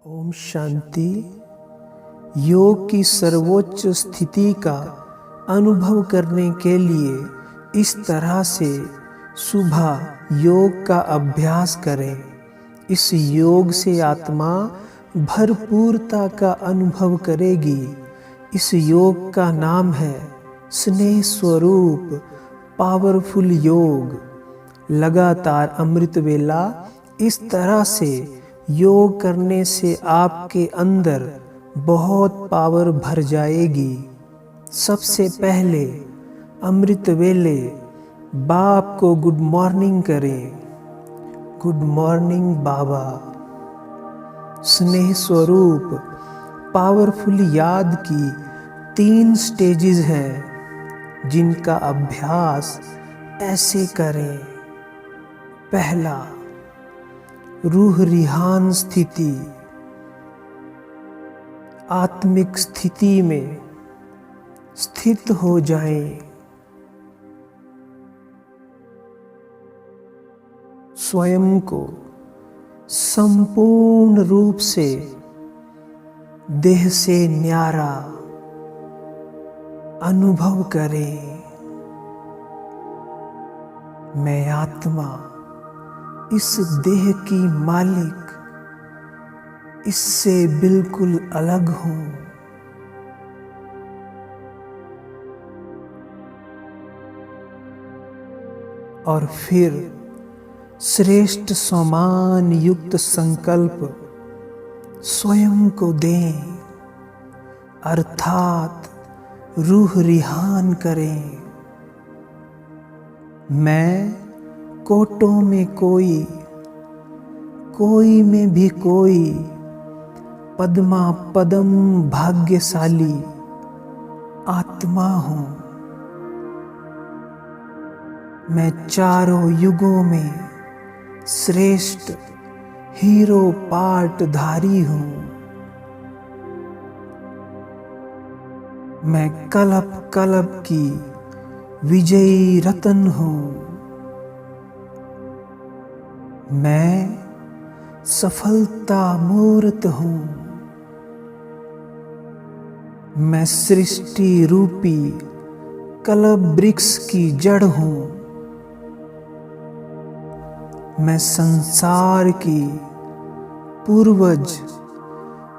ओम शांति। योग की सर्वोच्च स्थिति का अनुभव करने के लिए इस तरह से सुबह योग का अभ्यास करें। इस योग से आत्मा भरपूरता का अनुभव करेगी। इस योग का नाम है स्नेह स्वरूप पावरफुल योग। लगातार अमृत वेला इस तरह से योग करने से आपके अंदर बहुत पावर भर जाएगी। सबसे पहले अमृत वेले बाप को गुड मॉर्निंग करें। गुड मॉर्निंग बाबा। स्नेह स्वरूप पावरफुल याद की 3 स्टेजेस हैं जिनका अभ्यास ऐसे करें। पहला, रूह रिहान स्थिति। आत्मिक स्थिति में स्थित हो जाएं। स्वयं को संपूर्ण रूप से देह से न्यारा अनुभव करें। मैं आत्मा इस देह की मालिक इससे बिल्कुल अलग हूं। और फिर श्रेष्ठ सम्मान युक्त संकल्प स्वयं को दें, अर्थात रूह रिहान करें। मैं कोटों में कोई, कोई में भी कोई, पद्मा पदम भाग्यशाली आत्मा हूं। मैं चारों युगों में श्रेष्ठ हीरो पाटधारी हूं। मैं कल्प कल्प की विजयी रतन हूं। मैं सफलता मूर्त हूं। मैं सृष्टि रूपी कल्प वृक्ष की जड़ हूं। मैं संसार की पूर्वज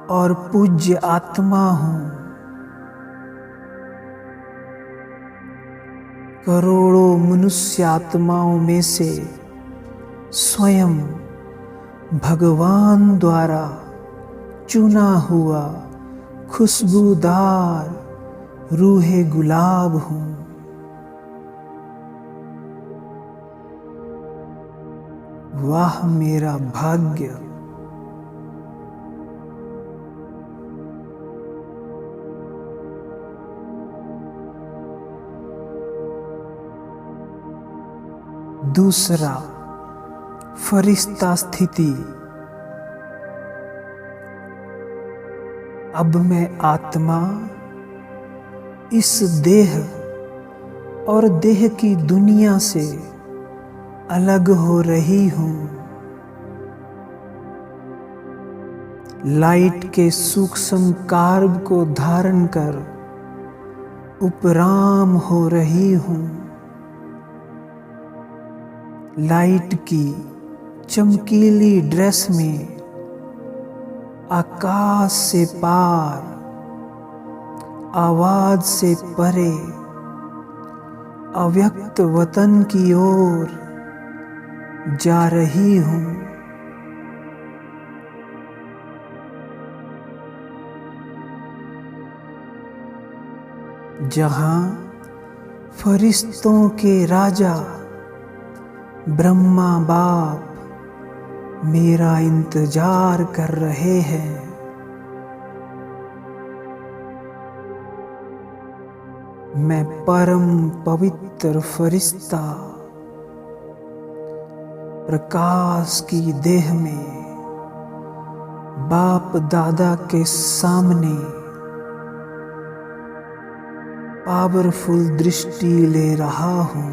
और पूज्य आत्मा हूं। करोड़ों मनुष्य आत्माओं में से स्वयं भगवान द्वारा चुना हुआ खुशबूदार रूहे गुलाब हूं। वाह मेरा भाग्य। दूसरा, फरिश्ता स्थिति। अब मैं आत्मा इस देह और देह की दुनिया से अलग हो रही हूं। लाइट के सूक्ष्म कार्ब को धारण कर उपराम हो रही हूं। लाइट की चमकीली ड्रेस में आकाश से पार, आवाज से परे, अव्यक्त वतन की ओर जा रही हूं। जहां फरिश्तों के राजा ब्रह्मा बाप मेरा इंतजार कर रहे हैं। मैं परम पवित्र फरिश्ता प्रकाश की देह में बाप दादा के सामने पावरफुल दृष्टि ले रहा हूं।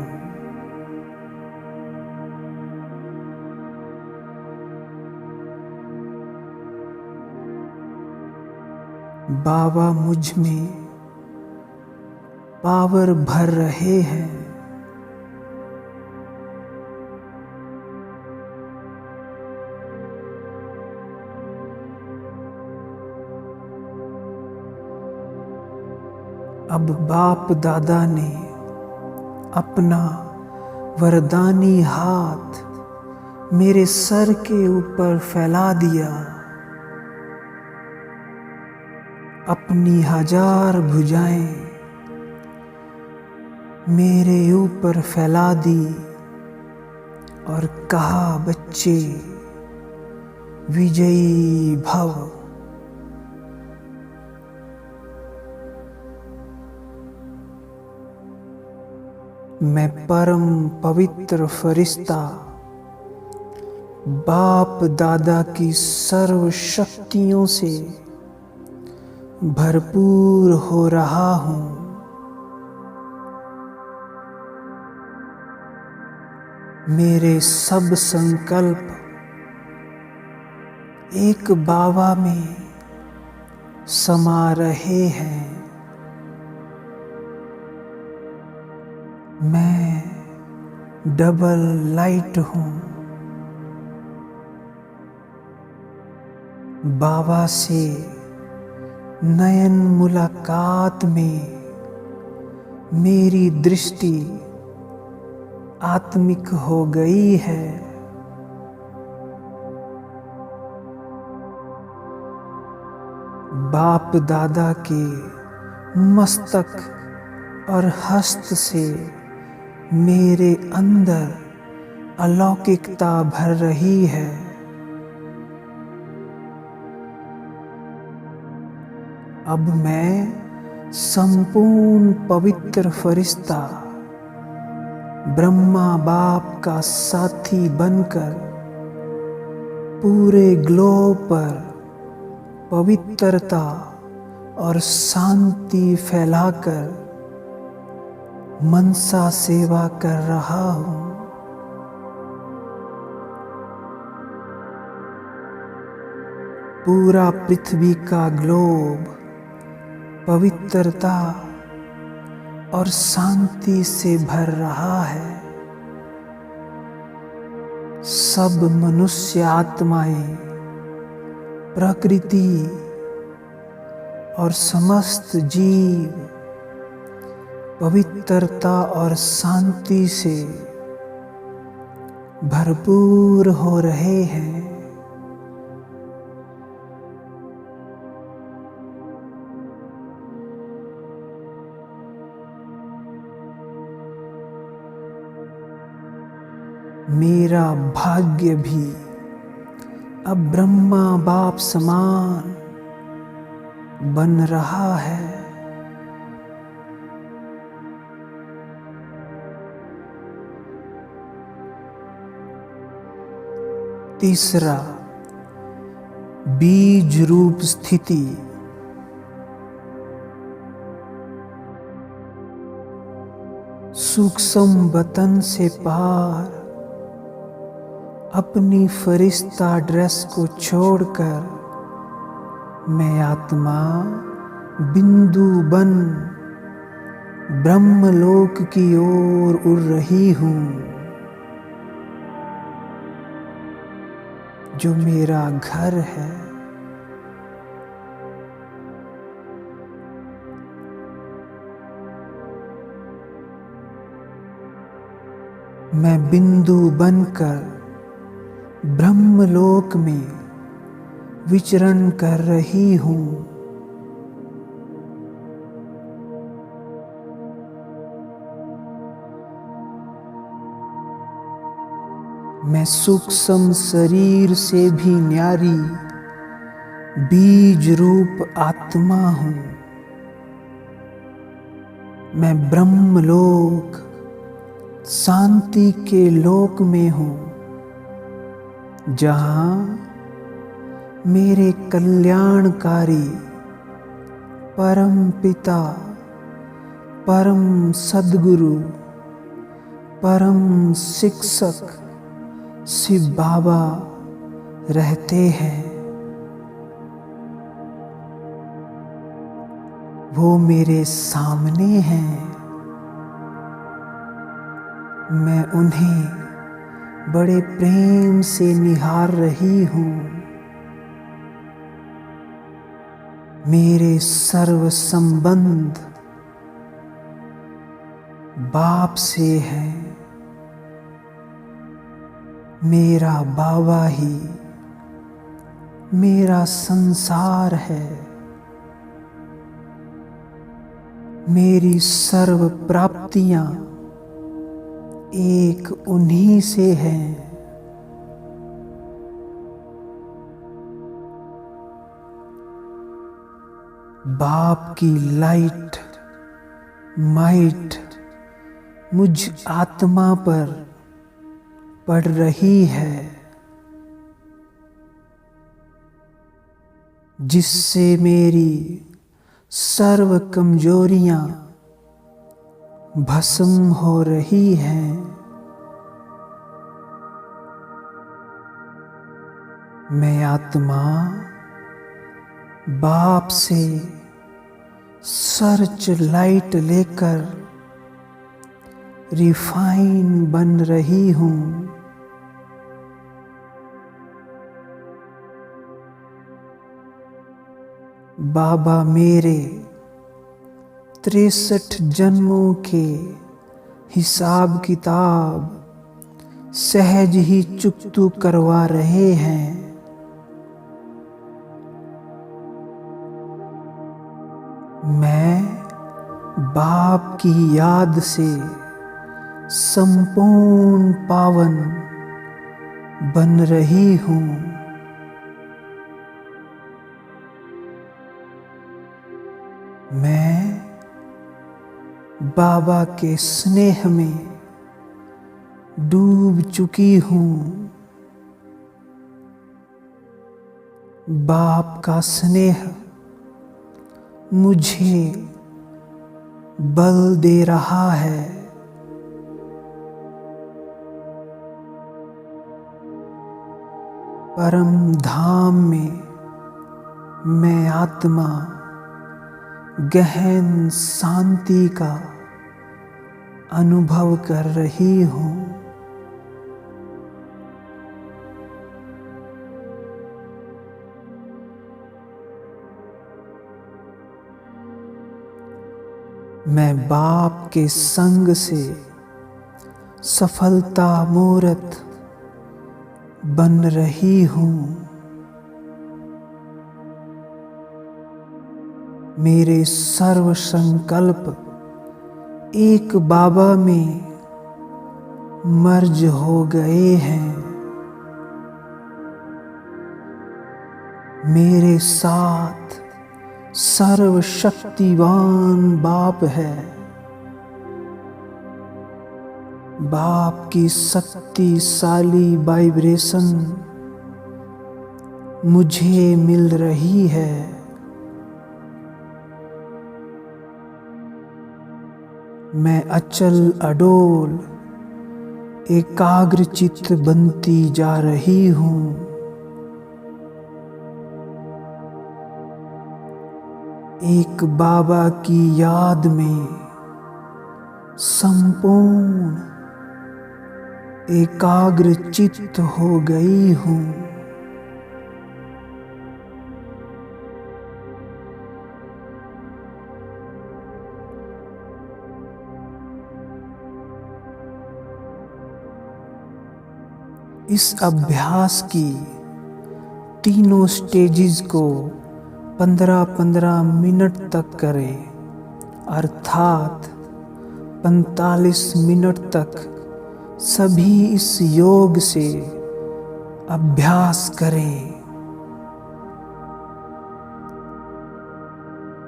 बाबा मुझ में पावर भर रहे हैं। अब बाप दादा ने अपना वरदानी हाथ मेरे सर के ऊपर फैला दिया। अपनी 1000 भुजाएं मेरे ऊपर फैला दी और कहा, बच्चे विजयी भव। मैं परम पवित्र फरिश्ता बाप दादा की सर्व शक्तियों से भरपूर हो रहा हूँ। मेरे सब संकल्प एक बाबा में समा रहे हैं। मैं डबल लाइट हूँ। बाबा से नयन मुलाकात में मेरी दृष्टि आत्मिक हो गई है। बाप दादा के मस्तक और हस्त से मेरे अंदर अलौकिकता भर रही है। अब मैं संपूर्ण पवित्र फरिश्ता ब्रह्मा बाप का साथी बनकर पूरे ग्लोब पर पवित्रता और शांति फैलाकर मनसा सेवा कर रहा हूँ। पूरा पृथ्वी का ग्लोब पवित्रता और शांति से भर रहा है। सब मनुष्य आत्माएं, प्रकृति और समस्त जीव पवित्रता और शांति से भरपूर हो रहे हैं। मेरा भाग्य भी अब ब्रह्मा बाप समान बन रहा है। तीसरा, बीज रूप स्थिति। सूक्ष्म वतन से पार अपनी फरिश्ता ड्रेस को छोड़कर मैं आत्मा बिंदु बन ब्रह्मलोक की ओर उड़ रही हूँ, जो मेरा घर है। मैं बिंदु बनकर ब्रह्मलोक में विचरण कर रही हूँ। मैं सूक्ष्म शरीर से भी न्यारी बीज रूप आत्मा हूँ। मैं ब्रह्मलोक शांति के लोक में हूँ, जहाँ मेरे कल्याणकारी परम पिता, परम सद्गुरु, परम शिक्षक शिव बाबा रहते हैं। वो मेरे सामने हैं। मैं उन्हें बड़े प्रेम से निहार रही हूँ। मेरे सर्व संबंध बाप से है। मेरा बाबा ही मेरा संसार है। मेरी सर्व प्राप्तियां एक उन्हीं से हैं। बाप की लाइट माइट मुझ आत्मा पर पड़ रही है, जिससे मेरी सर्व कमजोरियां भस्म हो रही हैं। मैं आत्मा बाप से सर्च लाइट लेकर रिफाइन बन रही हूँ। बाबा मेरे 63 जन्मों के हिसाब किताब सहज ही चुकतू करवा रहे हैं। मैं बाप की याद से संपूर्ण पावन बन रही हूँ। मैं बाबा के स्नेह में डूब चुकी हूँ। बाप का स्नेह मुझे बल दे रहा है। परम धाम में मैं आत्मा गहन शांति का अनुभव कर रही हूँ। मैं बाप के संग से सफलता मूर्त बन रही हूँ। मेरे सर्व संकल्प एक बाबा में मर्ज हो गए हैं। मेरे साथ सर्वशक्तिवान बाप है। बाप की शक्तिशाली वाइब्रेशन मुझे मिल रही है। मैं अचल अडोल एकाग्रचित्त बनती जा रही हूँ। एक बाबा की याद में संपूर्ण एकाग्रचित्त हो गई हूँ। इस अभ्यास की तीनों स्टेजेस को 15-15 मिनट तक करें, अर्थात 45 मिनट तक सभी इस योग से अभ्यास करें।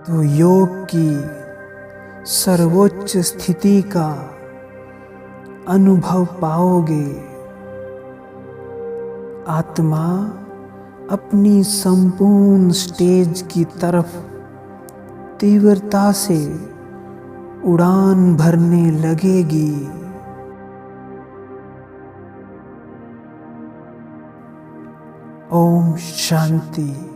तो योग की सर्वोच्च स्थिति का अनुभव पाओगे। आत्मा अपनी संपूर्ण स्टेज की तरफ तीव्रता से उड़ान भरने लगेगी। ओम शांति।